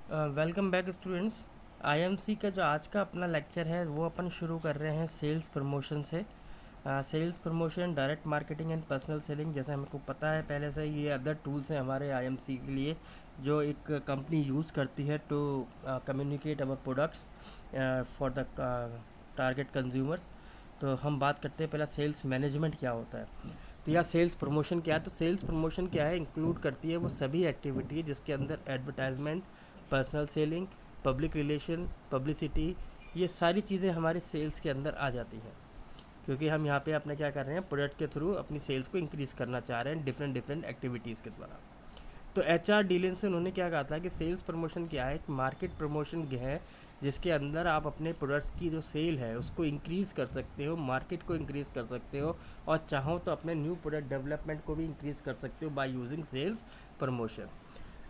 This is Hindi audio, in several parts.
Welcome back students. आईएमसी का जो आज का अपना लेक्चर है वो अपन शुरू कर रहे हैं सेल्स प्रमोशन से। Sales promotion, direct marketing and personal selling, जैसे हमको पता है पहले से, ये अदर टूल्स हैं हमारे आईएमसी के लिए जो एक कंपनी यूज़ करती है to communicate our products for the target consumers. तो हम बात करते हैं पहला सेल्स मैनेजमेंट क्या होता है, तो या सेल्स प्रमोशन क्या है। तो सेल्स प्रमोशन क्या है, इंक्लूड करती है वो सभी एक्टिविटी जिसके अंदर advertisement, personal selling, public relation, publicity, ये सारी चीज़ें हमारे सेल्स के अंदर आ जाती हैं। क्योंकि हम यहाँ पे अपने क्या कर रहे हैं, प्रोडक्ट के थ्रू अपनी सेल्स को इंक्रीज़ करना चाह रहे हैं डिफरेंट डिफरेंट एक्टिविटीज़ के द्वारा। तो एचआर डीलिंग से उन्होंने क्या कहा था कि सेल्स प्रमोशन क्या है, एक मार्केट प्रमोशन है जिसके अंदर आप अपने प्रोडक्ट्स की जो सेल है उसको इंक्रीज़ कर सकते हो, मार्केट को इंक्रीज़ कर सकते हो, और चाहो तो अपने न्यू प्रोडक्ट डेवलपमेंट को भी इंक्रीज़ कर सकते हो बाय यूजिंग सेल्स प्रमोशन।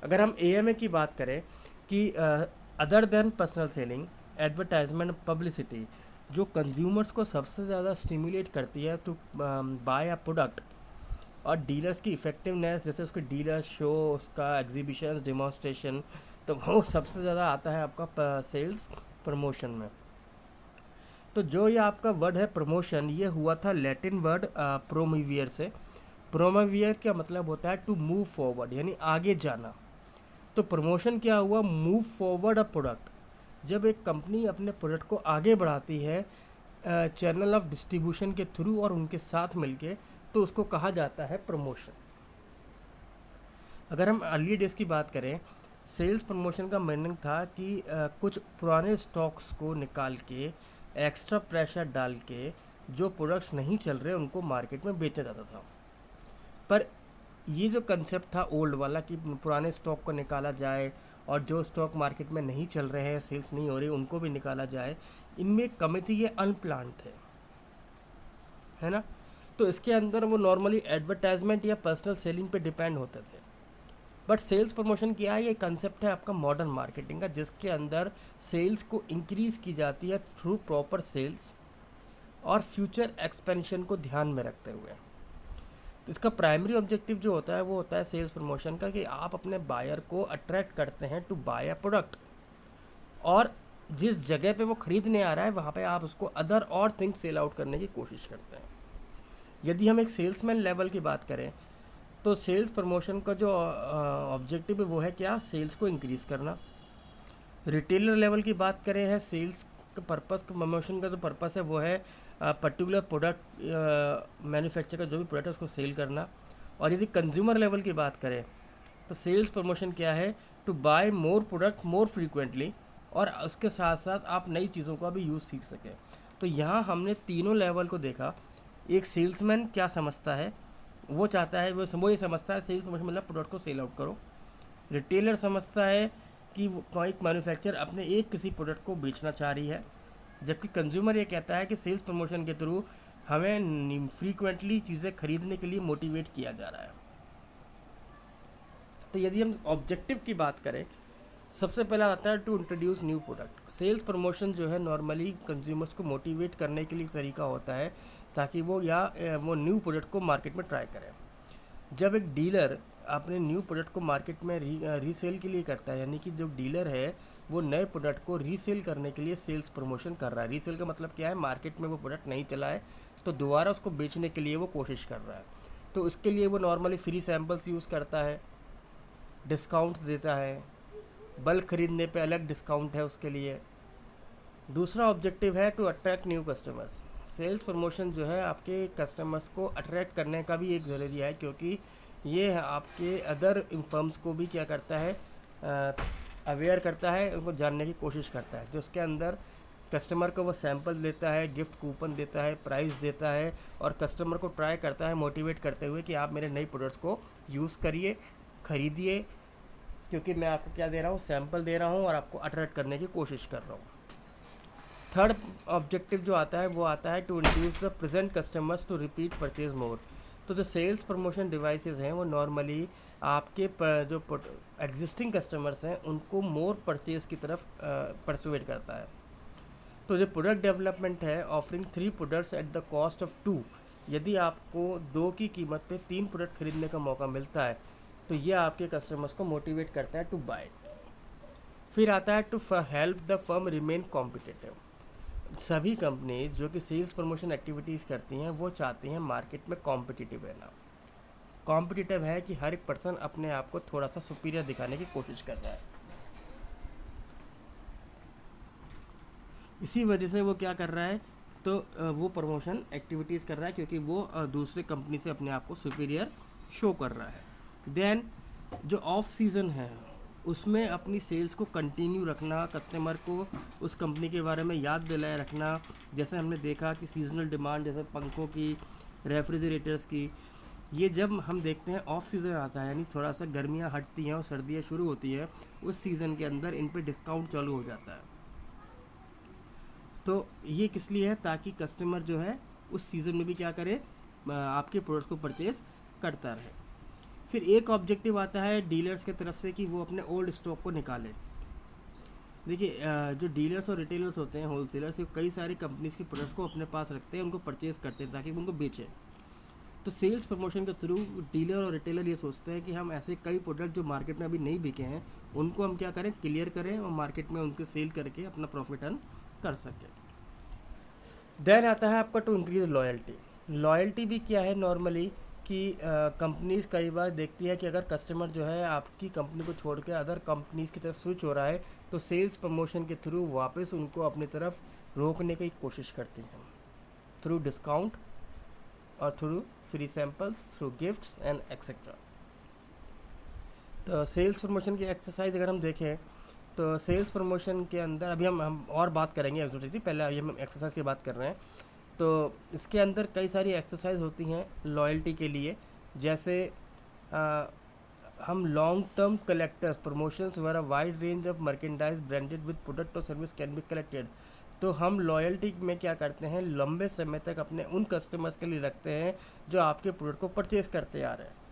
अगर हम एएमए की बात करें कि other than personal selling, advertisement, publicity जो कंज्यूमर्स को सबसे ज़्यादा स्टिमुलेट करती है टू बाय अ प्रोडक्ट, और डीलर्स की इफ़ेक्टिवनेस, जैसे उसके डीलर शो, उसका एग्जीबिशन, डिमॉन्स्ट्रेशन, तो वो सबसे ज़्यादा आता है आपका सेल्स प्रमोशन में। तो जो ये आपका वर्ड है प्रमोशन, ये हुआ था लैटिन वर्ड प्रोमोवियर से। प्रोमोवियर का मतलब होता है टू मूव फॉरवर्ड, यानी आगे जाना। तो प्रमोशन क्या हुआ, मूव फॉरवर्ड अ प्रोडक्ट। जब एक कंपनी अपने प्रोडक्ट को आगे बढ़ाती है चैनल ऑफ डिस्ट्रीब्यूशन के थ्रू और उनके साथ मिलके, तो उसको कहा जाता है प्रमोशन। अगर हम अर्ली डेज की बात करें, सेल्स प्रमोशन का मीनिंग था कि कुछ पुराने स्टॉक्स को निकाल के, एक्स्ट्रा प्रेशर डाल के, जो प्रोडक्ट्स नहीं चल रहे उनको मार्केट में बेचा जाता था। पर ये जो कंसेप्ट था ओल्ड वाला कि पुराने स्टॉक को निकाला जाए और जो स्टॉक मार्केट में नहीं चल रहे हैं, सेल्स नहीं हो रही, उनको भी निकाला जाए, इनमें कमी थी, ये अनप्लान्ड थे, है ना। तो इसके अंदर वो नॉर्मली एडवर्टाइजमेंट या पर्सनल सेलिंग पे डिपेंड होते थे। बट सेल्स प्रमोशन क्या है, ये कंसेप्ट है आपका मॉडर्न मार्केटिंग का, जिसके अंदर सेल्स को इंक्रीज़ की जाती है थ्रू प्रॉपर सेल्स और फ्यूचर एक्सपेंशन को ध्यान में रखते हुए। तो इसका प्राइमरी ऑब्जेक्टिव जो होता है वो होता है सेल्स प्रमोशन का, कि आप अपने बायर को अट्रैक्ट करते हैं टू बाय अ प्रोडक्ट, और जिस जगह पे वो खरीदने आ रहा है वहाँ पे आप उसको अदर और थिंग्स सेल आउट करने की कोशिश करते हैं। यदि हम एक सेल्समैन लेवल की बात करें, तो सेल्स प्रमोशन का जो ऑब्जेक्टिव है वो है क्या, सेल्स को इंक्रीज़ करना। रिटेलर लेवल की बात करें, है सेल्स का पर्पस, प्रमोशन का जो पर्पस है वो है पर्टिकुलर प्रोडक्ट मैन्युफैक्चर का जो भी प्रोडक्ट है उसको सेल करना। और यदि कंज्यूमर लेवल की बात करें, तो सेल्स प्रमोशन क्या है, to buy more product more frequently, और उसके साथ साथ आप नई चीज़ों का भी यूज़ सीख सकें। तो यहाँ हमने तीनों लेवल को देखा। एक सेल्समैन क्या समझता है, वो चाहता है, वो ये समझता है सेल्स प्रमोशन मतलब प्रोडक्ट को सेल आउट करो। रिटेलर समझता है कि वो एक मैन्युफैक्चर अपने एक किसी प्रोडक्ट को बेचना चाह रही है, जबकि कंज्यूमर ये कहता है कि सेल्स प्रमोशन के थ्रू हमें फ्रीक्वेंटली चीज़ें खरीदने के लिए मोटिवेट किया जा रहा है। तो यदि हम ऑब्जेक्टिव की बात करें, सबसे पहला आता है to introduce new product. Sales promotion जो है नॉर्मली कंज्यूमर्स को मोटिवेट करने के लिए तरीका होता है, ताकि वो वो न्यू प्रोडक्ट को मार्केट में ट्राई करें। जब एक डीलर अपने न्यू प्रोडक्ट को मार्केट में रीसेल के लिए करता है, यानी कि जो डीलर है वो नए प्रोडक्ट को रीसेल करने के लिए सेल्स प्रमोशन कर रहा है। रीसेल का मतलब क्या है, मार्केट में वो प्रोडक्ट नहीं चला है तो दोबारा उसको बेचने के लिए वो कोशिश कर रहा है। तो इसके लिए वो नॉर्मली फ्री सैम्पल्स यूज़ करता है, डिस्काउंट देता है, बल्क खरीदने पे अलग डिस्काउंट है उसके लिए। दूसरा ऑब्जेक्टिव है to attract new customers. Sales promotion जो है आपके कस्टमर्स को अट्रैक्ट करने का भी एक ज़रिया है, क्योंकि ये आपके अदर फर्म्स को भी क्या करता है, अवेयर करता है, उनको जानने की कोशिश करता है। जो उसके अंदर कस्टमर को वो सैंपल देता है, गिफ्ट कूपन देता है, प्राइस देता है, और कस्टमर को ट्राई करता है मोटिवेट करते हुए कि आप मेरे नई प्रोडक्ट्स को यूज़ करिए, ख़रीदिए, क्योंकि मैं आपको क्या दे रहा हूँ, सैंपल दे रहा हूँ और आपको अट्रैक्ट करने की कोशिश कर रहा हूँ। थर्ड ऑब्जेक्टिव जो आता है वो आता है to induce the present customers to repeat purchase more. तो जो सेल्स प्रमोशन डिवाइसेस हैं वो नॉर्मली आपके जो एग्जिस्टिंग कस्टमर्स हैं उनको मोर परचेज की तरफ परसुएट करता है। तो जो प्रोडक्ट डेवलपमेंट है, offering 3 products at the cost of 2, यदि आपको 2 की कीमत पे 3 प्रोडक्ट खरीदने का मौका मिलता है, तो ये आपके कस्टमर्स को मोटिवेट करता है टू बाय। फिर आता है to help the firm remain competitive. सभी कंपनीज जो कि सेल्स प्रमोशन एक्टिविटीज़ करती हैं वो चाहती हैं मार्केट में कॉम्पिटिटिव रहना। कॉम्पिटिटिव है कि हर एक पर्सन अपने आप को थोड़ा सा सुपीरियर दिखाने की कोशिश कर रहा है। इसी वजह से वो क्या कर रहा है, तो वो प्रमोशन एक्टिविटीज़ कर रहा है क्योंकि वो दूसरे कंपनी से अपने आप को सुपीरियर शो कर रहा है। देन जो ऑफ सीज़न है उसमें अपनी सेल्स को कंटिन्यू रखना, कस्टमर को उस कंपनी के बारे में याद दिलाए रखना। जैसे हमने देखा कि सीजनल डिमांड जैसे पंखों की, रेफ्रिजरेटर्स की, ये जब हम देखते हैं ऑफ सीज़न आता है, यानी थोड़ा सा गर्मियाँ हटती हैं और सर्दियाँ शुरू होती हैं, उस सीज़न के अंदर इन पे डिस्काउंट चालू हो जाता है। तो ये किस लिए है, ताकि कस्टमर जो है उस सीज़न में भी क्या करे, आपके प्रोडक्ट्स को परचेज़ करता रहे। फिर एक ऑब्जेक्टिव आता है डीलर्स की तरफ से कि वो अपने ओल्ड स्टॉक को निकालें। देखिए जो डीलर्स और रिटेलर्स होते हैं, होलसेलर्स, ये कई सारी कंपनीज़ के प्रोडक्ट्स को अपने पास रखते हैं, उनको परचेज़ करते हैं ताकि वो उनको बेचें। तो सेल्स प्रमोशन के थ्रू डीलर और रिटेलर ये सोचते हैं कि हम ऐसे कई प्रोडक्ट जो मार्केट में अभी नहीं बिके हैं उनको हम क्या करें, क्लियर करें और मार्केट में उनके सेल करके अपना प्रॉफिट अर्न कर सकें। देन आता है आपका टू इंक्रीज लॉयल्टी। लॉयल्टी भी क्या है नॉर्मली कि कंपनीज कई बार देखती है कि अगर कस्टमर जो है आपकी कंपनी को छोड़ के अदर कंपनीज की तरफ स्विच हो रहा है तो सेल्स प्रमोशन के थ्रू वापस उनको अपनी तरफ रोकने की कोशिश करती हैं, थ्रू डिस्काउंट और through free samples, through gifts and etcetera. तो सेल्स प्रमोशन की एक्सरसाइज अगर हम देखें तो सेल्स प्रमोशन के अंदर अभी हम और बात करेंगे एक्सरसाइज, पहले अभी हम एक्सरसाइज की बात कर रहे हैं। तो इसके अंदर कई सारी एक्सरसाइज होती हैं लॉयल्टी के लिए, जैसे हम long term collectors promotions where a wide range of merchandise branded with product और सर्विस कैन बी कलेक्टेड। तो हम लॉयल्टी में क्या करते हैं, लंबे समय तक अपने उन कस्टमर्स के लिए रखते हैं जो आपके प्रोडक्ट को परचेज़ करते आ रहे हैं।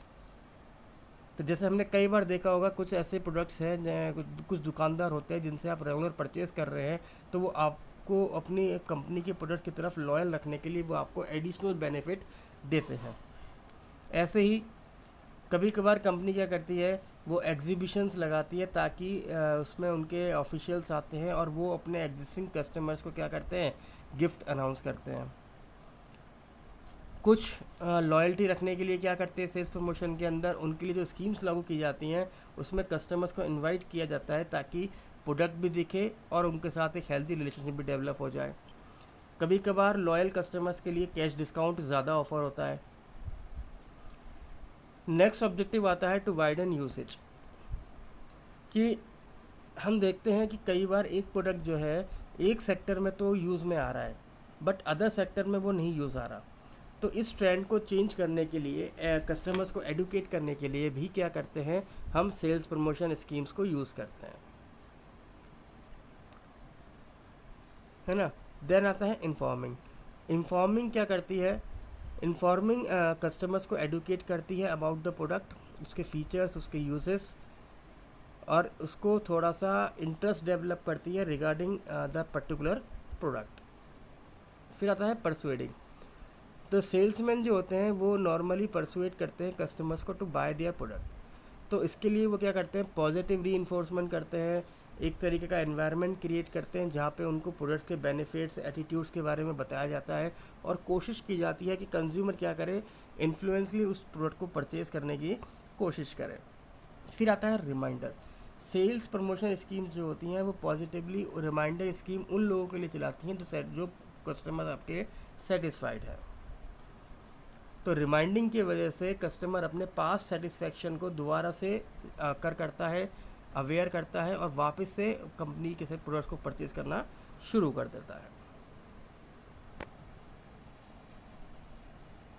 तो जैसे हमने कई बार देखा होगा, कुछ ऐसे प्रोडक्ट्स हैं, कुछ दुकानदार होते हैं जिनसे आप रेगुलर परचेज़ कर रहे हैं, तो वो आपको अपनी कंपनी के प्रोडक्ट की तरफ लॉयल रखने के लिए वो आपको एडिशनल बेनिफिट देते हैं। ऐसे ही कभी कभार कंपनी क्या करती है, वो एग्जीबिशंस लगाती है ताकि उसमें उनके ऑफिशियल्स आते हैं और वो अपने एग्जिस्टिंग कस्टमर्स को क्या करते हैं, गिफ्ट अनाउंस करते हैं। कुछ लॉयल्टी रखने के लिए क्या करते हैं, सेल्स प्रमोशन के अंदर उनके लिए जो स्कीम्स लागू की जाती हैं उसमें कस्टमर्स को इनवाइट किया जाता है ताकि प्रोडक्ट भी दिखे और उनके साथ एक हेल्दी रिलेशनशिप भी डेवलप हो जाए। कभी कभार लॉयल कस्टमर्स के लिए कैश डिस्काउंट ज़्यादा ऑफर होता है। नेक्स्ट ऑब्जेक्टिव आता है टू वाइडन यूसेज, कि हम देखते हैं कि कई बार एक प्रोडक्ट जो है एक सेक्टर में तो यूज़ में आ रहा है बट अदर सेक्टर में वो नहीं यूज़ आ रहा। तो इस ट्रेंड को चेंज करने के लिए, कस्टमर्स को एडुकेट करने के लिए भी क्या करते हैं, हम सेल्स प्रमोशन स्कीम्स को यूज़ करते हैं, है ना। देन आता है इन्फॉर्मिंग। इन्फॉर्मिंग क्या करती है, इन्फॉर्मिंग कस्टमर्स को एडुकेट करती है अबाउट द प्रोडक्ट, उसके फीचर्स, उसके यूजेस, और उसको थोड़ा सा इंटरेस्ट डेवलप करती है रिगार्डिंग द पर्टिकुलर प्रोडक्ट। फिर आता है परसुएडिंग। तो सेल्समैन जो होते हैं वो नॉर्मली परसुएट करते हैं कस्टमर्स को टू बाय देयर प्रोडक्ट। तो इसके लिए वो क्या करते हैं, पॉजिटिव रीइंफोर्समेंट करते हैं, एक तरीके का एनवायरनमेंट क्रिएट करते हैं जहाँ पे उनको प्रोडक्ट के बेनिफिट्स, एटीट्यूड्स के बारे में बताया जाता है और कोशिश की जाती है कि कंज्यूमर क्या करे, इन्फ्लुएंसली उस प्रोडक्ट को परचेज़ करने की कोशिश करे। फिर आता है रिमाइंडर। सेल्स प्रमोशन स्कीम्स जो होती हैं वो पॉजिटिवली रिमाइंडर स्कीम उन लोगों के लिए चलाती हैं जो कस्टमर आपके सेटिस्फाइड है। तो रिमाइंडिंग की वजह से कस्टमर अपने पास सेटिस्फैक्शन को दोबारा से करता है, अवेयर करता है और वापस से कंपनी के प्रोडक्ट्स को परचेज़ करना शुरू कर देता है।